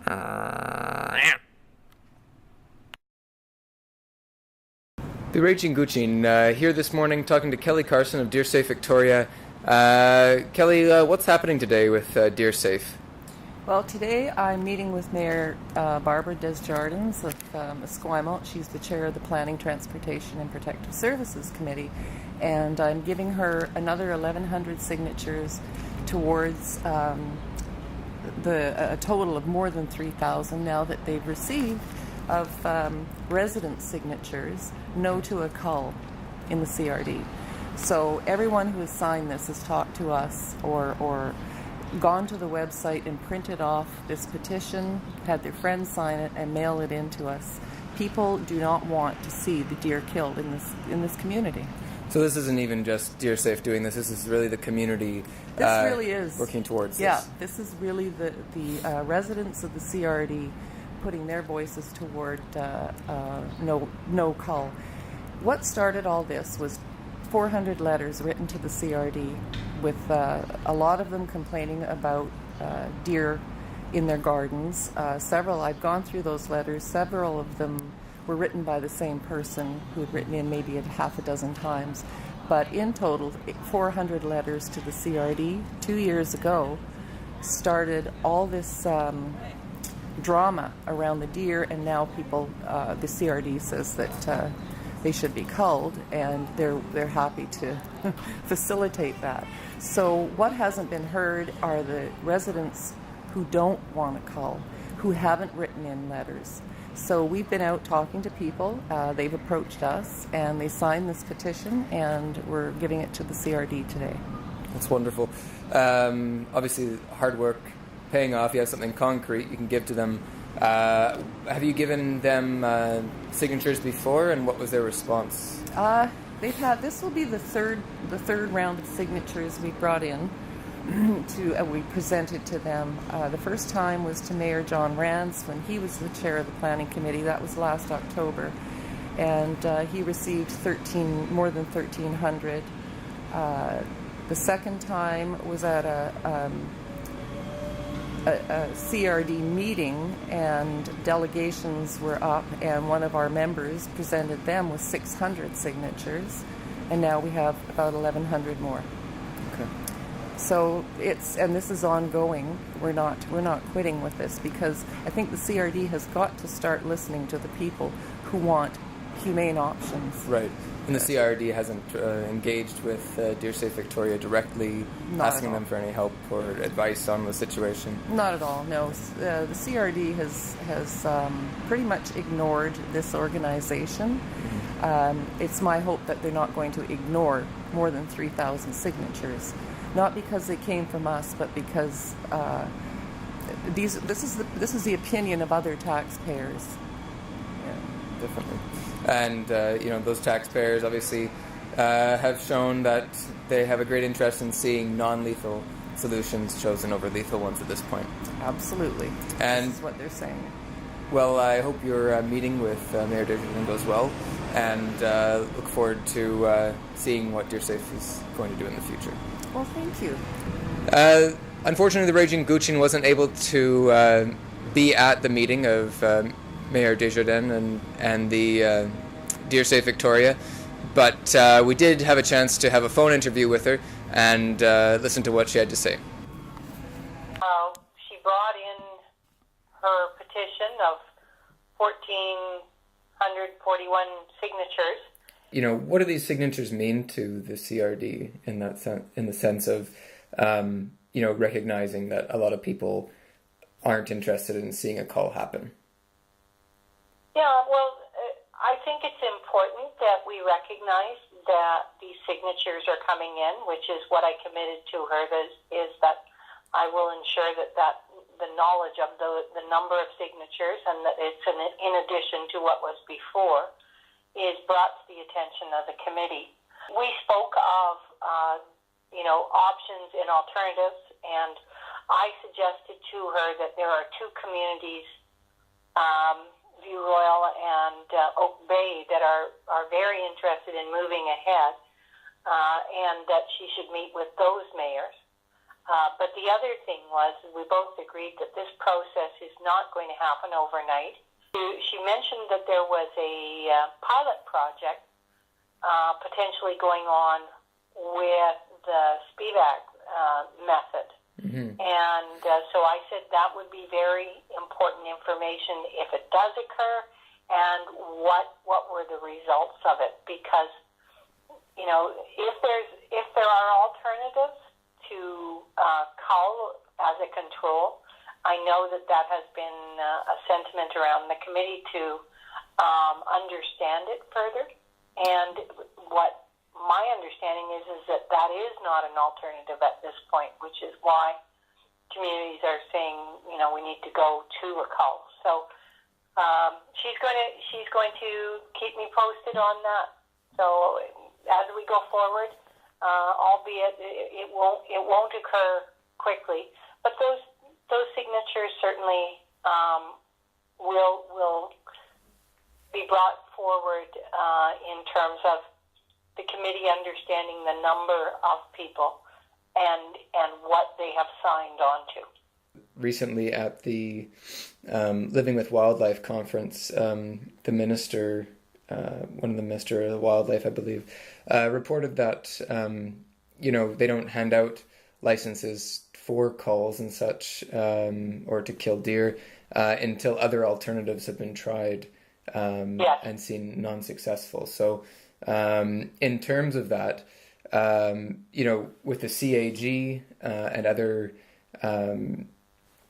The Raging Kucing here this morning talking to Kelly Carson of DeerSafe Victoria. Kelly, what's happening today with DeerSafe? Well, today I'm meeting with Mayor Barbara Desjardins of Esquimalt. She's the chair of the Planning, Transportation and Protective Services Committee, and I'm giving her another 1,100 signatures towards a total of more than 3,000 now that they've received of resident signatures no to a cull in the CRD. So everyone who has signed this has talked to us or gone to the website and printed off this petition, had their friends sign it, and mail it in to us. People do not want to see the deer killed in this community. So this isn't even just DeerSafe doing this. This is really the community. This really is working towards this. Yeah, this is really the residents of the CRD putting their voices toward no cull. What started all this was 400 letters written to the CRD, with a lot of them complaining about deer in their gardens. I've gone through those letters. Several of them were written by the same person who had written in maybe a half a dozen times. But in total, 400 letters to the CRD 2 years ago started all this drama around the deer, and now the CRD says that they should be culled, and they're happy to facilitate that. So what hasn't been heard are the residents who don't want a cull, who haven't written in letters. So we've been out talking to people. They've approached us, and they signed this petition, and we're giving it to the CRD today. That's wonderful. Obviously, hard work paying off. You have something concrete you can give to them. Have you given them signatures before, and what was their response? This will be the third round of signatures we brought in we presented to them. The first time was to Mayor John Rance when he was the chair of the planning committee. That was last October, and he received more than 1,300. The second time was at a CRD meeting, and delegations were up, and one of our members presented them with 600 signatures, and now we have about 1,100 more. Okay. So this is ongoing. We're not quitting with this, because I think the CRD has got to start listening to the people who want humane options. Right. And the CRD hasn't engaged with DeerSafe Victoria directly, asking them for any help or advice on the situation? Not at all, no. The CRD has pretty much ignored this organization. Mm-hmm. It's my hope that they're not going to ignore more than 3,000 signatures. Not because they came from us, but because this is the opinion of other taxpayers. Yeah, definitely. And those taxpayers obviously have shown that they have a great interest in seeing non-lethal solutions chosen over lethal ones at this point. Absolutely. And this is what they're saying. Well, I hope your meeting with Mayor Desjardins goes well, and look forward to seeing what DeerSafe is going to do in the future. Well, thank you. Unfortunately, the Raging Kucing wasn't able to be at the meeting of Mayor Desjardins and the DeerSafe Victoria, but we did have a chance to have a phone interview with her and listen to what she had to say. She brought in her petition of 1,441 signatures. What do these signatures mean to the CRD in that in the sense of recognizing that a lot of people aren't interested in seeing a cull happen? Yeah, well, I think it's important that we recognize that these signatures are coming in, which is what I committed to her, is that I will ensure that the knowledge of the number of signatures, and that it's in addition to what was before, is brought to the attention of the committee. We spoke of, options and alternatives, and I suggested to her that there are two communities, View Royal and Oak Bay, that are very interested in moving ahead, and that she should meet with those mayors. But the other thing was, we both agreed that this process is not going to happen overnight. She mentioned that there was a pilot project potentially going on with the SPEVAC method. Mm-hmm. And so I said that would be very important information if it does occur, and what were the results of it. Because, if there are alternatives to cull as a control, I know that has been a sentiment around the committee to understand it further. And what my understanding is that is not an alternative at this point, which is why communities are saying, we need to go to a cull. So she's going to keep me posted on that. So as we go forward, albeit it won't occur quickly, but those signatures certainly will be brought forward in terms of the committee understanding the number of people and what they have signed on to. Recently at the Living with Wildlife conference, the minister, one of the Minister of Wildlife, I believe, reported that, they don't hand out licenses for culls and such, or to kill deer, until other alternatives have been tried and seen non-successful. So in terms of that, with the CAG and other,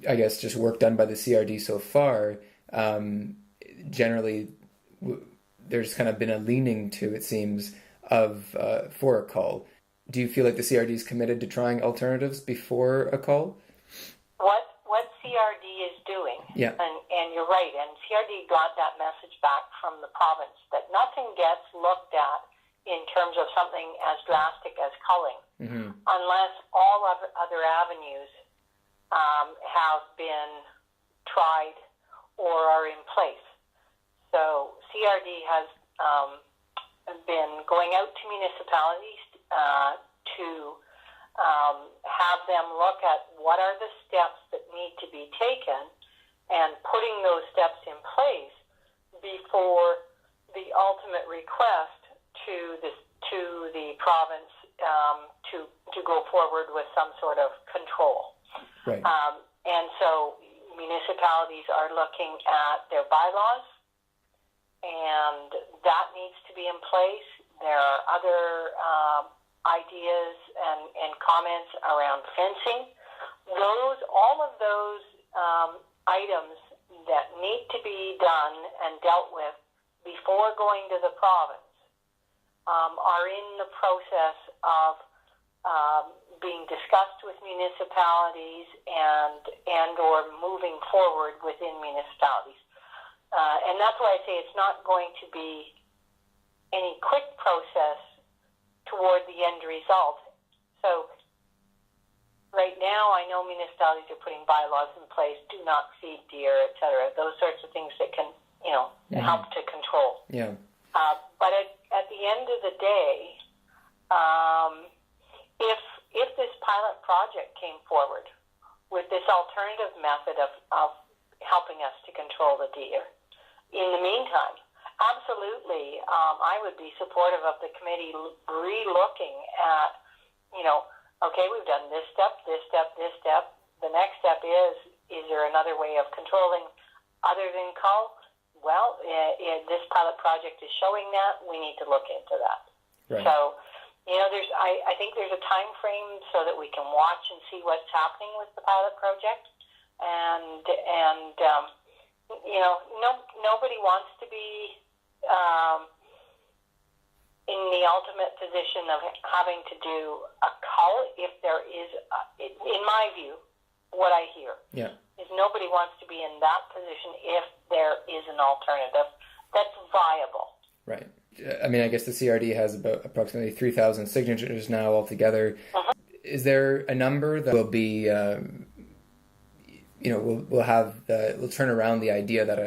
just work done by the CRD so far, generally there's kind of been a leaning to, it seems, for a cull. Do you feel like the CRD is committed to trying alternatives before a cull? What CRD is doing, and you're right, and CRD got that message back from the province, that nothing gets looked at in terms of something as drastic as culling, mm-hmm. unless all other avenues have been tried or are in place. So CRD has been going out to municipalities to have them look at what are the steps that need to be taken and putting those steps in place before the ultimate request to the province to go forward with some sort of control. Right. And so municipalities are looking at their bylaws, and that needs to be in place. There are other ideas and comments around fencing. All of those items that need to be done and dealt with before going to the province are in the process of being discussed with municipalities and or moving forward within municipalities. And that's why I say it's not going to be any quick process toward the end result. So right now, I know municipalities are putting bylaws in place, do not feed deer, et cetera, those sorts of things that can, mm-hmm. help to control. Yeah. But at the end of the day, if this pilot project came forward with this alternative method of helping us to control the deer, in the meantime, absolutely, I would be supportive of the committee re-looking at, okay, we've done this step, this step, this step. The next step is there another way of controlling other than cull? Well, this pilot project is showing that. We need to look into that. Right. So, I think there's a time frame so that we can watch and see what's happening with the pilot project. And nobody wants to be in the ultimate position of having to do a cull if there is, in my view, what I hear is nobody wants to be in that position if there is an alternative that's viable. Right. I mean, I guess the CRD has about approximately 3,000 signatures now altogether. Uh-huh. Is there a number that will be, will turn around the idea that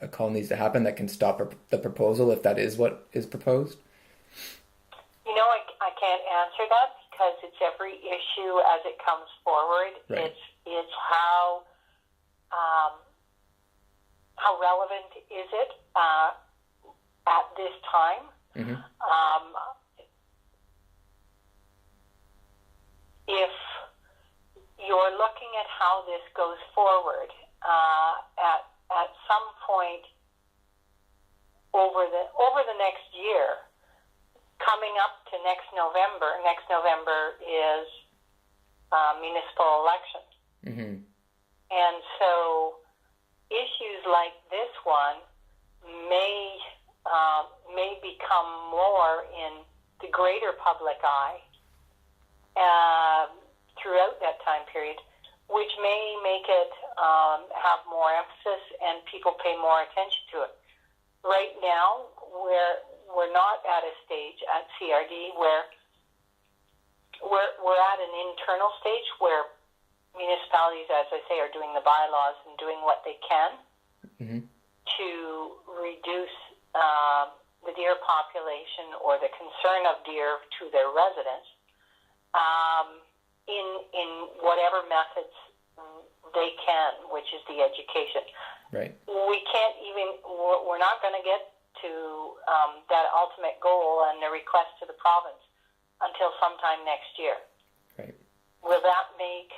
a cull needs to happen that can stop the proposal if that is what is proposed? I can't answer that because it's every issue as it comes forward. Right. It's how relevant is it at this time? Mm-hmm. If you're looking at how this goes forward, at some point over the next year, coming up to next November is municipal election. Mm-hmm. And so issues like this one may become more in the greater public eye throughout that time period, which may make it have more emphasis and people pay more attention to it. Right now, we're not at a stage at CRD where we're at an internal stage where municipalities, as I say, are doing the bylaws and doing what they can Mm-hmm. to reduce the deer population or the concern of deer to their residents in whatever methods they can, which is the education. Right. We're not going to get to that ultimate goal and the request to the province until sometime next year. Right. Will that make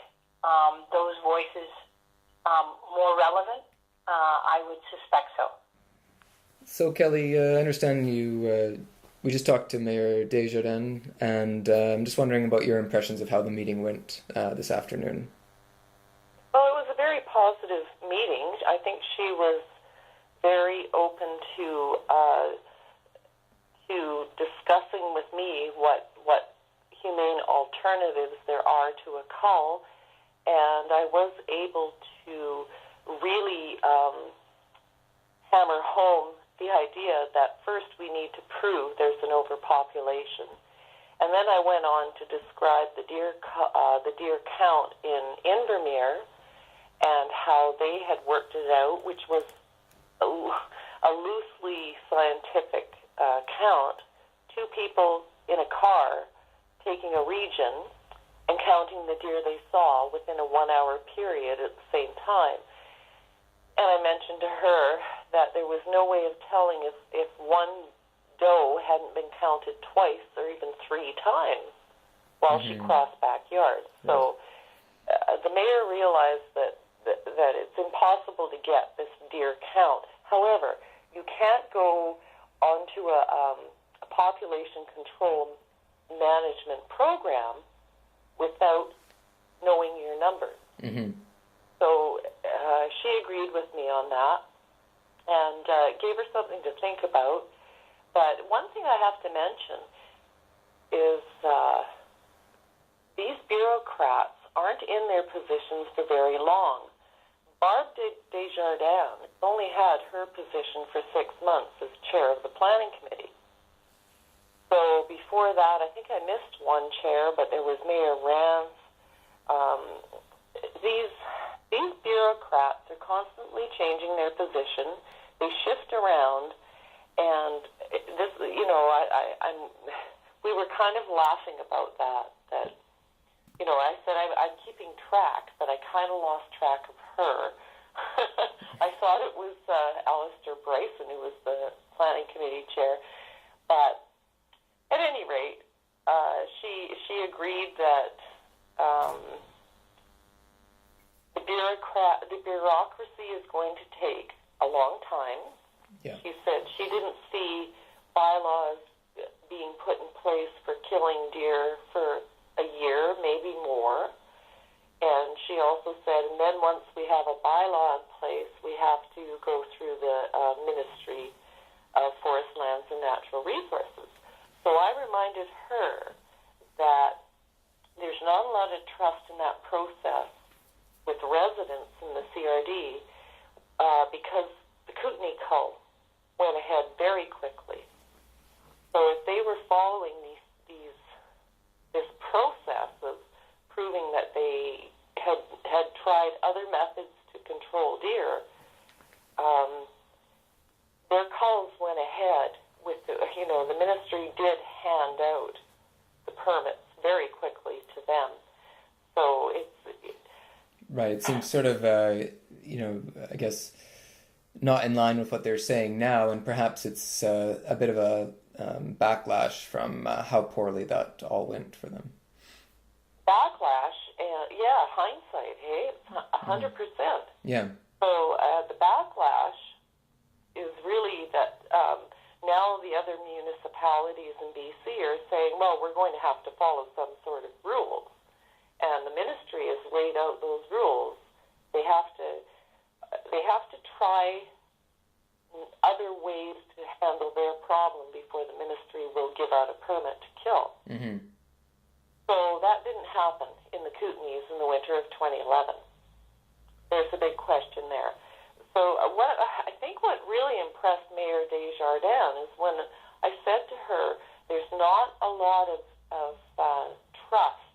those voices more relevant? I would suspect so. So, Kelly, I understand you. We just talked to Mayor Desjardins, and I'm just wondering about your impressions of how the meeting went this afternoon. Well, it was a very positive meeting. I think she was very open to discussing with me what humane alternatives there are to a cull, and I was able to really hammer home the idea that first we need to prove there's an overpopulation. And then I went on to describe the deer count in Invermere and how they had worked it out, which was a loosely scientific count, 2 people in a car taking a region and counting the deer they saw within a 1-hour period at the same time. And I mentioned to her that there was no way of telling if one doe hadn't been counted twice or even 3 times while she crossed backyards. So the mayor realized that it's impossible to get this deer count. However, you can't go onto a population control management program without knowing your numbers. Mm-hmm. So she agreed with me on that and gave her something to think about. But one thing I have to mention is these bureaucrats aren't in their positions for very long. Barbara Desjardins only had her position for 6 months as chair of the planning committee. So before that, I think I missed one chair, but there was Mayor Rance. These bureaucrats are constantly changing their position. They shift around, and this, we were kind of laughing about that. I said I'm keeping track, but I kind of lost track of her. I thought it was Alistair Bryson who was the planning committee chair, but at any rate, she agreed that the bureaucracy is going to take a long time. Yeah. She said she didn't see bylaws being put in place for killing deer for a year, maybe more. And she also said, and then once we have a bylaw in place, we have to go through the Ministry of Forest Lands and Natural Resources. So I reminded her that there's not a lot of trust in that process with residents in the CRD because the Kootenai cull went ahead very quickly. So if they were following this process of proving that they had tried other methods to control deer, their culls went ahead with the ministry did hand out the permits very quickly. Right. It seems sort of, I guess, not in line with what they're saying now, and perhaps it's a bit of a backlash from how poorly that all went for them. Backlash, and hindsight, hey, 100%. Yeah. So the backlash is really that now the other municipalities in BC are saying, well, we're going to have to follow some sort of rules. And the ministry has laid out those rules. They have to try other ways to handle their problem before the ministry will give out a permit to kill. Mm-hmm. So that didn't happen in the Kootenays in the winter of 2011. There's a big question there. So I think what really impressed Mayor Desjardins is when I said to her, there's not a lot of trust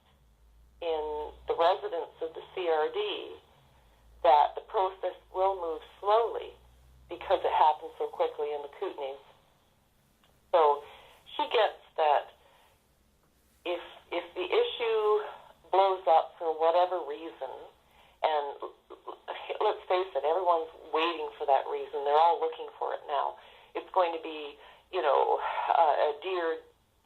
in the residents of the CRD that the process will move slowly because it happens so quickly in the Kootenays. So she gets that if the issue blows up for whatever reason, and let's face it, everyone's waiting for that reason. They're all looking for it now. It's going to be, a deer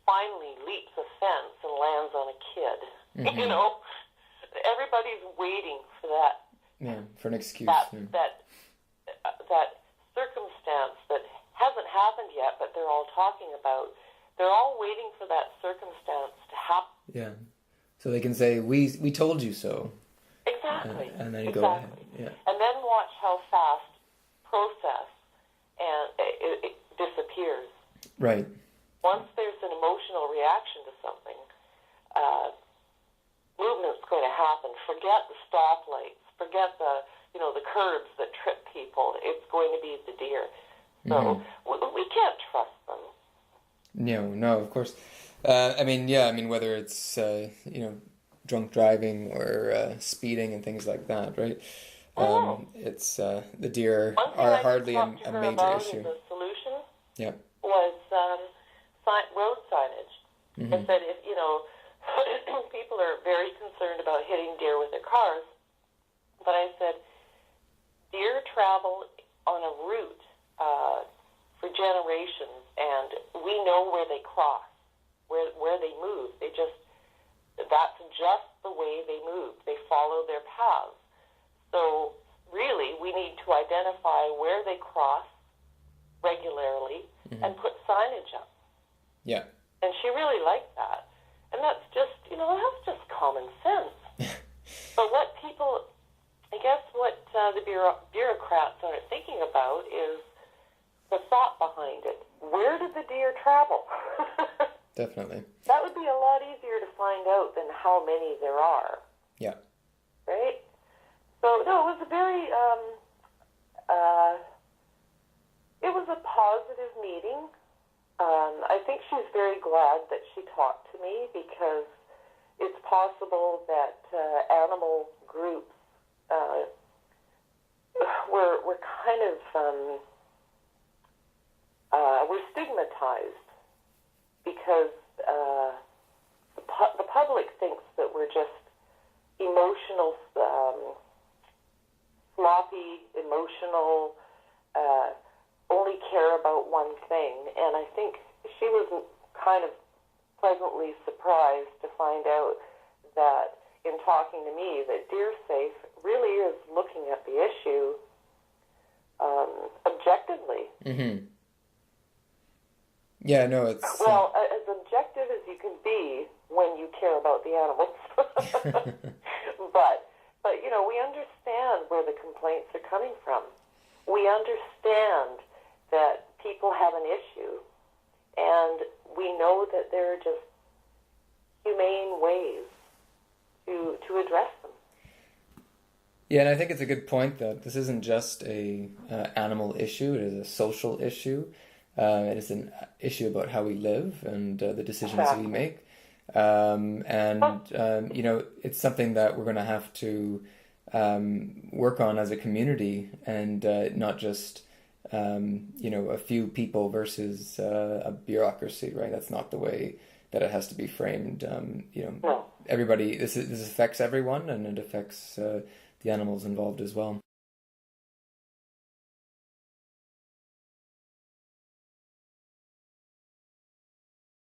finally leaps a fence and lands on a kid. Mm-hmm. Everybody's waiting for that. Yeah, for an excuse. That circumstance that hasn't happened yet, but they're all talking about. They're all waiting for that circumstance to happen. Yeah, so they can say, "We told you so." Exactly. And then you go ahead. Yeah. And then watch how fast process and it disappears. Right. Once there's an emotional reaction to something, movement's going to happen. Forget the stoplights. Forget the curbs that trip people. It's going to be the deer. So we can't trust them. No, of course. Whether it's drunk driving or speeding and things like that, right? It's the deer are hardly a major issue. The solution was road signage. Mm-hmm. I said if people are very concerned about hitting deer with their cars, but I said deer travel on a route for generations, and we know where they cross, where they move. That's just the way they move. They follow their paths. So really, we need to identify where they cross regularly and put signage up. Yeah. And she really liked that. And that's just, that's just common sense. But what the bureaucrats aren't thinking about is the thought behind it. Where did the deer travel? Definitely. That would be a lot easier to find out than how many there are. Yeah. Right? So, no, it was a very, it was a positive meeting. I think she's very glad that she talked to me because it's possible that animal groups were kind of, we're stigmatized because the public thinks that we're just emotional, sloppy, emotional, only care about one thing. And I think she was kind of pleasantly surprised to find out that in talking to me that DeerSafe really is looking at the issue objectively. Mm-hmm. Yeah, no, it's... Well, as objective as you can be when you care about the animals. But we understand where the complaints are coming from. We understand that people have an issue, and we know that there are just humane ways to address them. Yeah, and I think it's a good point that this isn't just a animal issue, it is a social issue. It is an issue about how we live and the decisions we make. It's something that we're going to have to work on as a community and not just, a few people versus a bureaucracy, right? That's not the way that it has to be framed. Everybody, this affects everyone, and it affects the animals involved as well.